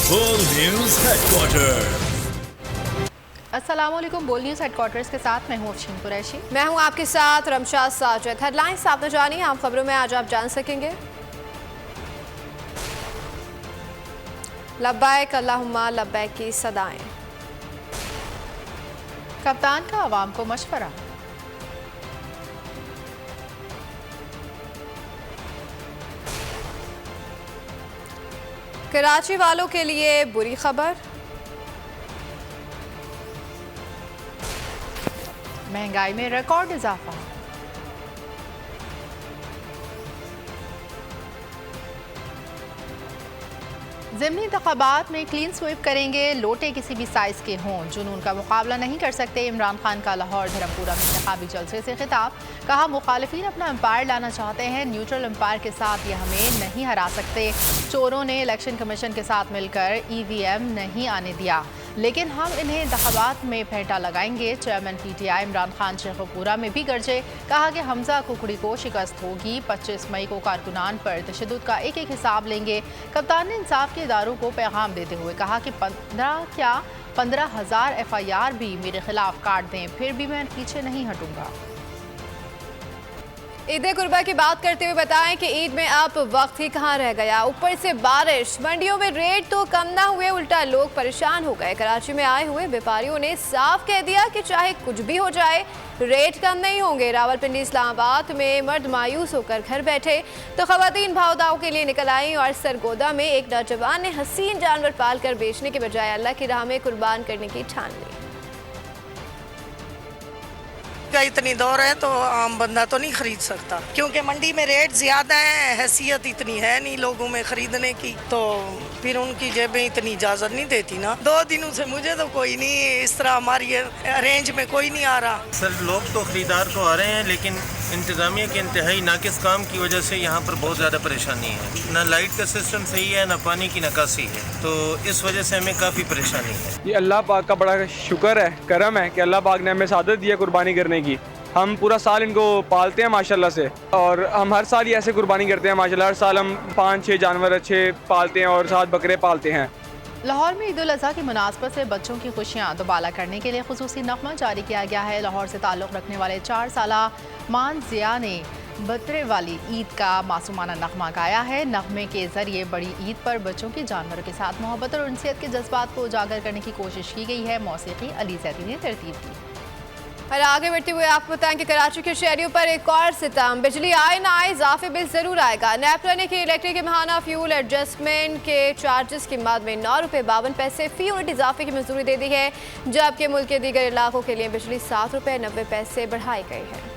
बोल news headquarter. अस्सलामुअलैकुम। बोल न्यूज़ हेडक्वार्टर्स के साथ मैं हूँ अफशीन कुरैशी। मैं हूँ आपके साथ रमशाद साजिद। हेडलाइंस आप न जानिए, आम खबरों में आज आप जान सकेंगे। लब्बैक अल्लाहुम्मा लब्बैक की सदाएं। कप्तान का आवाम को मशवरा। कराची वालों के लिए बुरी खबर। महंगाई में रिकॉर्ड इजाफा। ज़िमनी इंतखाबात में क्लीन स्वीप करेंगे, लोटे किसी भी साइज के हों, जुनून का मुकाबला नहीं कर सकते। इमरान खान का लाहौर धर्मपुरा में इंतखाबी जलसे से खिताब। कहा मुखालिफिन अपना एम्पायर लाना चाहते हैं, न्यूट्रल एम्पायर के साथ ये हमें नहीं हरा सकते। चोरों ने इलेक्शन कमीशन के साथ मिलकर EVM नहीं आने दिया, लेकिन हम इन्हें इंतखाबात में फेंटा लगाएंगे। चेयरमैन PTI इमरान खान शेखपुरा में भी गरजे। कहा कि हमजा कुकड़ी को शिकस्त होगी। 25 मई को कारकुनान पर तशद्दुद का एक एक हिसाब लेंगे। कप्तान ने इंसाफ के इदारों को पैगाम देते हुए कहा कि 15,000 FIR भी मेरे खिलाफ काट दें, फिर भी मैं पीछे नहीं हटूंगा। ईद कुर्बा की बात करते हुए बताएं कि ईद में अब वक्त ही कहाँ रह गया, ऊपर से बारिश। मंडियों में रेट तो कम ना हुए, उल्टा लोग परेशान हो गए। कराची में आए हुए व्यापारियों ने साफ कह दिया कि चाहे कुछ भी हो जाए, रेट कम नहीं होंगे। रावलपिंडी इस्लामाबाद में मर्द मायूस होकर घर बैठे तो खवातीन भाव दाव के लिए निकल आई और सरगोदा में एक नौजवान ने हसीन जानवर पाल कर बेचने के बजाय अल्लाह की राह में कुर्बान करने की ठान ली। इतनी दौर है तो आम बंदा तो नहीं खरीद सकता, क्योंकि मंडी में रेट ज्यादा है, हैसियत इतनी है नहीं लोगों में खरीदने की, तो फिर उनकी जेबें इतनी इजाजत नहीं देती ना। 2 दिनों से मुझे तो कोई नहीं, इस तरह हमारी रेंज में कोई नहीं आ रहा। सर लोग तो खरीदार तो आ रहे हैं, लेकिन इंतजामिया के इंतहाई नाकिस काम की वजह से यहाँ पर बहुत ज़्यादा परेशानी है। ना लाइट का सिस्टम सही है, ना पानी की निकासी है, तो इस वजह से हमें काफ़ी परेशानी है। ये अल्लाह पाक का बड़ा शुक्र है, करम है कि अल्लाह पाक ने हमें सादत दी है कुर्बानी करने की। हम पूरा साल इनको पालते हैं माशाल्लाह से, और हम हर साल ही ऐसे कुर्बानी करते हैं माशाल्लाह। हर साल हम 5-6 जानवर अच्छे पालते हैं और 7 बकरे पालते हैं। लाहौर में ईद उल अज़हा की मुनासबत से बच्चों की खुशियाँ दोबाला करने के लिए खुसूसी नगमा जारी किया गया है। लाहौर से ताल्लुक़ रखने वाले 4 साला मान ज़िया ने बतरे वाली ईद का मासूमाना नगमा गाया है। नगमे के ज़रिए बड़ी ईद पर बच्चों की जानवरों के साथ मोहब्बत और उनसियत के जज्बात को उजागर करने की कोशिश की गई है। मौसीकी अली ज़ैदी ने तरतीब दी। और आगे बढ़ते हुए आपको बताएं कि कराची के शहरियों पर एक और सितम। बिजली आए ना आए, इजाफी बिल जरूर आएगा। नेपरा ने की इलेक्ट्रिक के माहाना फ्यूल एडजस्टमेंट के चार्जेस की मद में 9 रुपये 52 पैसे फी यूनिट इजाफे की मंजूरी दे दी है, जबकि मुल्क के दीगर इलाकों के लिए बिजली 7 रुपये 90 पैसे बढ़ाई गई है।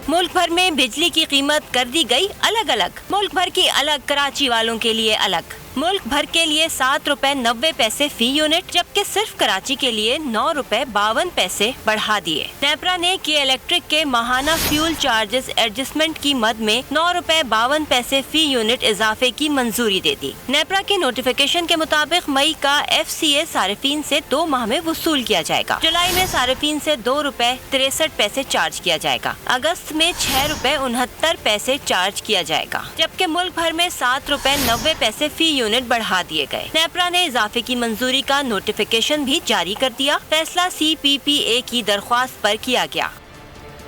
मुल्क भर में बिजली की कीमत कर दी गई अलग अलग। मुल्क भर की अलग, कराची वालों के लिए अलग। मुल्क भर के लिए 7 रुपये 90 पैसे फी यूनिट, जबकि सिर्फ कराची के लिए 9 रुपये 52 पैसे बढ़ा दिए। नेपरा ने की इलेक्ट्रिक के माहाना फ्यूल चार्जेस एडजस्टमेंट की मद में 9 रुपये 52 पैसे फी यूनिट इजाफे की मंजूरी दे दी। नेपरा के नोटिफिकेशन के मुताबिक मई का FCA सारिफीन से 2 माह में वसूल किया जाएगा। जुलाई में सारिफीन से 2 रुपये 63 पैसे चार्ज किया जाएगा। अगस्त में 6 रुपये 69 पैसे चार्ज किया जाएगा, जबकि मुल्क भर में 7 रुपये 90 पैसे फी यूनिट बढ़ा दिए गए। नेपरा ने इजाफे की मंजूरी का नोटिफिकेशन भी जारी कर दिया। फैसला CPPA की दरख्वास्त पर किया गया।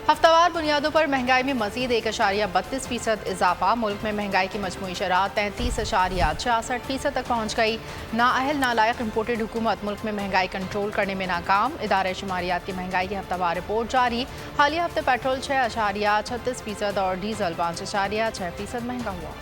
हफ्तावार बुनियादों पर महंगाई में मजीद 1.32% इजाफा। मुल्क में महंगाई की मजमूई शरह 33.66% तक पहुँच गई। नाअहल नालायक इम्पोर्टेड हुकूमत मुल्क में महंगाई कंट्रोल करने में नाकाम। इदारे शुमारियात की महंगाई की हफ्तावार रिपोर्ट जारी। हालिया हफ्ते पेट्रोल 6.36% और डीजल 5.6% महंगा हुआ।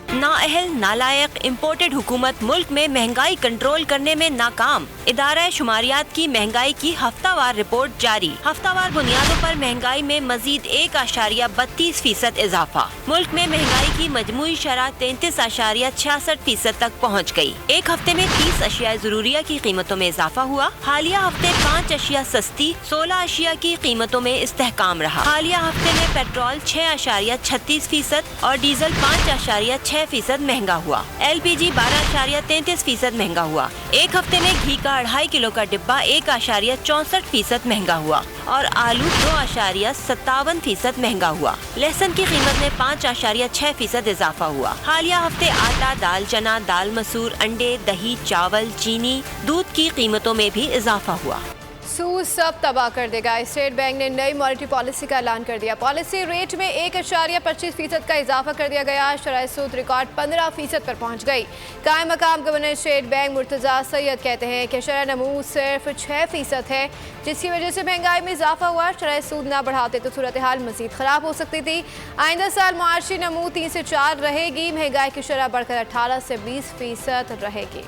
नाअहल नालायक इम्पोर्टेड हुकूमत मुल्क में महंगाई कंट्रोल करने में नाकाम। इदारा शुमारियात की महंगाई की हफ्तावार रिपोर्ट जारी। हफ्तावार बुनियादों पर महंगाई में मजीद 1.32% इजाफा। मुल्क में महंगाई की मजमूई शरह 33.66% तक पहुँच गई। एक हफ्ते में 30 अशिया जरूरिया की कीमतों में इजाफा हुआ। हालिया हफ्ते 5 अशिया सस्ती, 16 अशिया की कीमतों में इस्तेहकाम रहा। हालिया हफ्ते में पेट्रोल 6.36% और डीजल 5.6% 10% महंगा हुआ। LPG 12.33% महंगा हुआ। एक हफ्ते में घी का 2.5 किलो का डिब्बा 1.64% महंगा हुआ और आलू 2.57% महंगा हुआ। लहसुन की कीमत में 5.6% इजाफा हुआ। हालिया हफ्ते आटा, दाल चना, दाल मसूर, अंडे, दही, चावल, चीनी, दूध की कीमतों में भी इजाफा हुआ। सूद सब तबाह कर देगा। स्टेट बैंक ने नई मॉनेटरी पॉलिसी का ऐलान कर दिया। पॉलिसी रेट में 1.25% का इजाफा कर दिया गया। शरह सूद रिकॉर्ड 15% पर पहुंच गई। कायम मकाम governor state bank Murtaza Syed कहते हैं कि शरह नमूद सिर्फ 6% है, जिसकी वजह से महंगाई में इजाफा हुआ। शरह सूद ना बढ़ाते तो सूरत हाल मजीद खराब हो सकती थी। आइंदा साल मुआशी नमूद 3 से 4 रहेगी। महंगाई की शरह बढ़कर 18 से 20% रहेगी।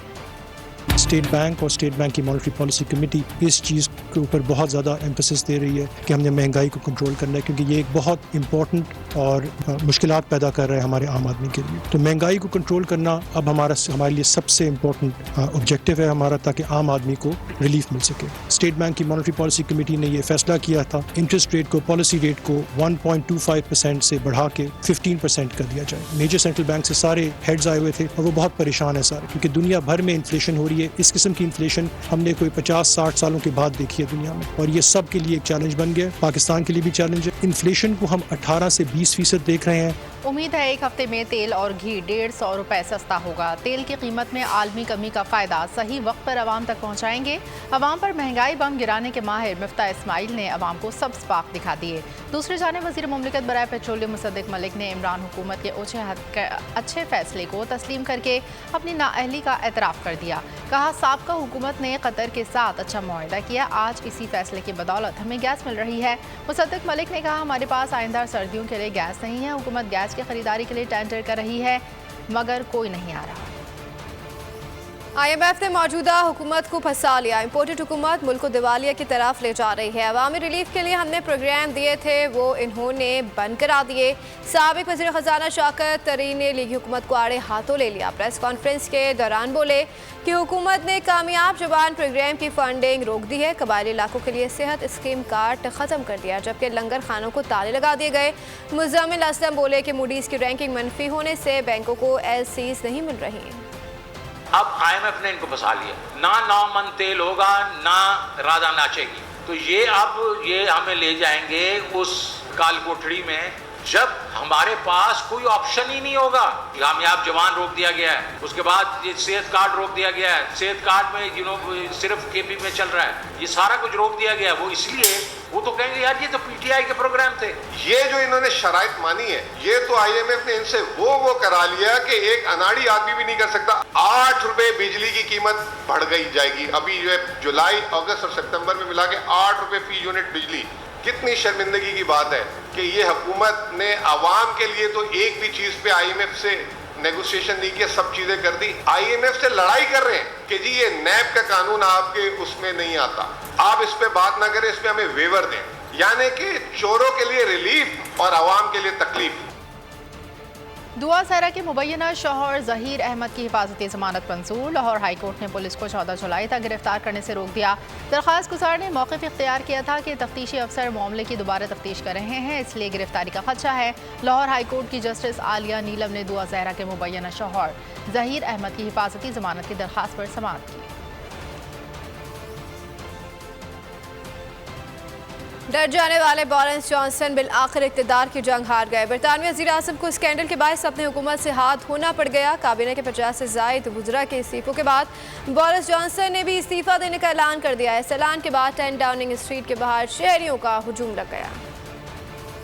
स्टेट बैंक और स्टेट बैंक की मॉनेटरी पॉलिसी कमेटी इस चीज़ के ऊपर बहुत ज़्यादा एम्फेसिस दे रही है कि हमने महंगाई को कंट्रोल करना है, क्योंकि ये एक बहुत इंपॉर्टेंट और मुश्किलात पैदा कर रहा है हमारे आम आदमी के लिए। तो महंगाई को कंट्रोल करना अब हमारे लिए सबसे इम्पोर्टेंट ऑब्जेक्टिव है हमारा, ताकि आम आदमी को रिलीफ मिल सके। स्टेट बैंक की मॉनेटरी पॉलिसी कमेटी ने ये फैसला किया था इंटरेस्ट रेट को, पॉलिसी रेट को 1.25% से बढ़ा के 15% कर दिया जाए। मेजर सेंट्रल बैंक से सारे हेड्स आए हुए थे और वो बहुत परेशान है सारे, क्योंकि दुनिया भर में इन्फ्लेशन हो रही है। इस किस्म की इन्फ्लेशन हमने कोई 50-60 सालों के बाद देखी है दुनिया में, और ये सब के लिए एक चैलेंज बन गया। पाकिस्तान के लिए भी चैलेंज है। इन्फ्लेशन को हम 18 से 20% देख रहे हैं। उम्मीद है एक हफ्ते में तेल और घी 150 रुपए सस्ता होगा। तेल की कीमत में आलमी कमी का फायदा सही वक्त पर आवाम तक पहुंचाएंगे। आवाम पर महंगाई बम गिराने के माहिर मिफ्ता इस्माइल ने आवाम को सब स्पाक दिखा दिए। दूसरी जानिब वज़ीर मुमलिकत बराए पेट्रोलियम मुसद्दिक मलिक ने इमरान हुकूमत के अच्छे फैसले को तस्लीम करके अपनी नाअहली का एतराफ़ कर दिया। कहा साबका हुकूमत ने कतर के साथ अच्छा मुआहदा किया। आज इसी फैसले की बदौलत हमें गैस मिल रही है। मुसद्दिक मलिक ने कहा हमारे पास आइंदा सर्दियों के लिए गैस नहीं है। हुकूमत गैस की खरीदारी के लिए टेंडर कर रही है, मगर कोई नहीं आ रहा। IMF ने मौजूदा हुकूमत को फंसा लिया। इम्पोर्टेड हुकूमत मुल्क को दिवालिया की तरफ ले जा रही है। अवामी रिलीफ के लिए हमने प्रोग्राम दिए थे, वो इन्होंने बंद करा दिए। साबिक वज़ीर ख़जाना शौकत तरीन ने लीगी हुकूमत को आड़े हाथों ले लिया। प्रेस कॉन्फ्रेंस के दौरान बोले कि हुकूमत ने कामयाब जवान प्रोग्राम की फंडिंग रोक दी है। कबायली इलाकों के लिए सेहत स्कीम कार्ड ख़त्म कर दिया, जबकि लंगर खानों को ताले लगा दिए गए। मुज़म्मिल असलम बोले कि मूडीज़ की रैंकिंग मनफी होने से बैंकों को LCs नहीं मिल रही। अब IMF ने इनको फंसा लिया। ना 9 मन तेल होगा, ना राजा नाचेगी। तो ये अब ये हमें ले जाएंगे उस काल कोठड़ी में जब हमारे पास कोई ऑप्शन ही नहीं होगा। कामयाब जवान रोक दिया गया है, उसके बाद ये सेहत कार्ड रोक दिया गया है। सेहत कार्ड में सिर्फ KP में चल रहा है, ये सारा कुछ रोक दिया गया है। वो इसलिए वो तो कहेंगे यार ये तो PTI के प्रोग्राम थे। ये जो इन्होंने शराइत मानी है, ये तो IMF ने इनसे वो करा लिया कि एक अनाड़ी आदमी भी नहीं कर सकता। 8 रुपए बिजली की कीमत बढ़ गई जाएगी। अभी जो है जुलाई, अगस्त और सितंबर में मिला के 8 रुपए फी यूनिट बिजली। कितनी शर्मिंदगी की बात है कि ये हुकूमत ने आवाम के लिए तो एक भी चीज पे IMF से नेगोशिएशन नहीं किया, सब चीजें कर दी। IMF से लड़ाई कर रहे हैं कि जी ये NAB का कानून आपके उसमें नहीं आता, आप इस पे बात ना करें, इस पे हमें वेवर दें। यानी कि चोरों के लिए रिलीफ और आवाम के लिए तकलीफ। दुआ सहरा के मुबैना शौहर ज़हीर अहमद की हिफाजती ज़मानत मंजूर। लाहौर हाई कोर्ट ने पुलिस को 14 जुलाई तक गिरफ्तार करने से रोक दिया। दरख्वास्त गुजार ने मौक़िफ़ इख्तियार किया था कि तफ्तीशी अफसर मामले की दोबारा तफ्तीश कर रहे हैं, इसलिए गिरफ्तारी का खदशा है। लाहौर हाई कोर्ट की जस्टिस आलिया नीलम ने दुआ सहरा के मुबैना शौहर ज़हीर अहमद की हिफाजती ज़मानत की दरख्वास्त पर समाअत की। डर जाने वाले बोरिस जॉनसन बिल आखिर इक़्तिदार की जंग हार गए। बरतानवी वज़ीर आज़म को स्कैंडल के बायस अपनी हुकूमत से हाथ धोना पड़ गया। काबीना के 50 से ज़ायद वज़रा के इस्तीफ़ों के बाद बोरिस जॉनसन ने भी इस्तीफ़ा देने का ऐलान कर दिया। इस ऐलान के बाद 10 डाउनिंग स्ट्रीट के बाहर शहरियों का हुजूम लग गया।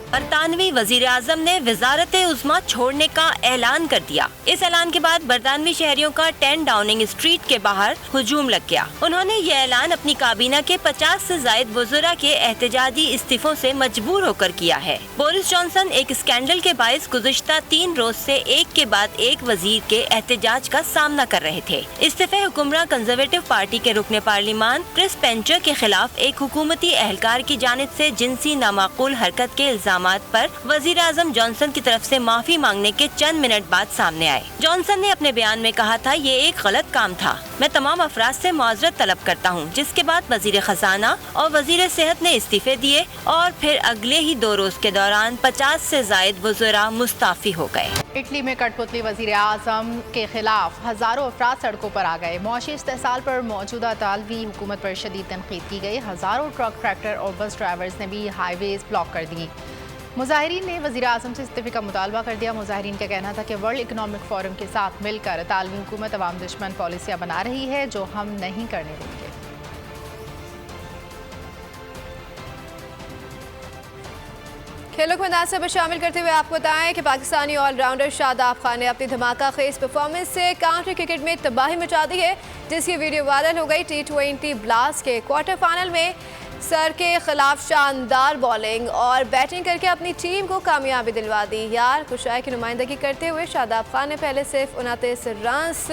बरतानवी वजीर आजम ने वजारत उज़्मा छोड़ने का ऐलान कर दिया। इस ऐलान के बाद बरतानवी शहरियों का 10 डाउनिंग स्ट्रीट के बाहर हुजूम लग गया। उन्होंने ये ऐलान अपनी काबीना के 50 से ज़ायद वज़रा के एहतजाजी इस्तीफों से मजबूर होकर किया है। बोरिस जॉनसन एक स्कैंडल के बायस गुज़िश्ता 3 रोज से एक के बाद एक वजीर के एहतजाज का सामना कर रहे थे। इस्तीफे हुक्मरान कंजर्वेटिव पार्टी के रुकने पार्लिमान क्रिस पेंचर के खिलाफ एक हुकूमती एहलकार की जानिब से जिनसी नामाकूल हरकत के इल्जाम इल्जामात पर वजीर आजम जॉनसन की तरफ से माफी मांगने के चंद मिनट बाद सामने आए। जॉनसन ने अपने बयान में कहा था, ये एक गलत काम था, मैं तमाम अफराद से माजरत तलब करता हूँ। जिसके बाद वजीर खजाना और वजीर सेहत ने इस्तीफे दिए और फिर अगले ही 2 रोज के दौरान 50 से जायद वज़रा मुस्ताफी हो गए। इटली में कठपुतली वजीर आजम के खिलाफ हजारों अफराद सड़कों पर आ गए। मुआशी इस्तेहसाल पर मौजूदा तालवी हुकूमत पर शदीद तनकीद की गई। हजारों ट्रक, ट्रैक्टर और बस ड्राइवर्स ने भी हाईवेज ब्लॉक कर दी। मुजाहिरीन ने वजीर आजम से इस्तीफे का मुतालबा कर दिया। मुजाहिरीन का कहना था कि वर्ल्ड इकनॉमिक फोरम के साथ मिलकर तालवी हुकूमत अवाम दुश्मन पॉलिसियाँ बना रही है जो हम नहीं करने देंगे। खेलों को अंदाज़ में शामिल करते हुए आपको बताएं कि पाकिस्तानी ऑलराउंडर शादाब खान ने अपनी धमाका खेज परफॉर्मेंस से काउंटी क्रिकेट में तबाही मचा दी है, जिसकी वीडियो वायरल हो गई। T20 ब्लास्ट के क्वार्टर फाइनल में सर के खिलाफ शानदार बॉलिंग और बैटिंग करके अपनी टीम को कामयाबी दिलवा दी। यार कुशाई की नुमाइंदगी करते हुए शादाब खान ने पहले सिर्फ 29 रन्स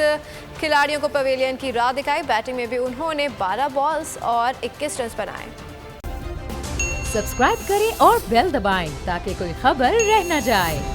खिलाड़ियों को पवेलियन की राह दिखाई। बैटिंग में भी उन्होंने 12 बॉल्स और 21 रन बनाए। सब्सक्राइब करें और बेल दबाएं ताकि कोई खबर रह न जाए।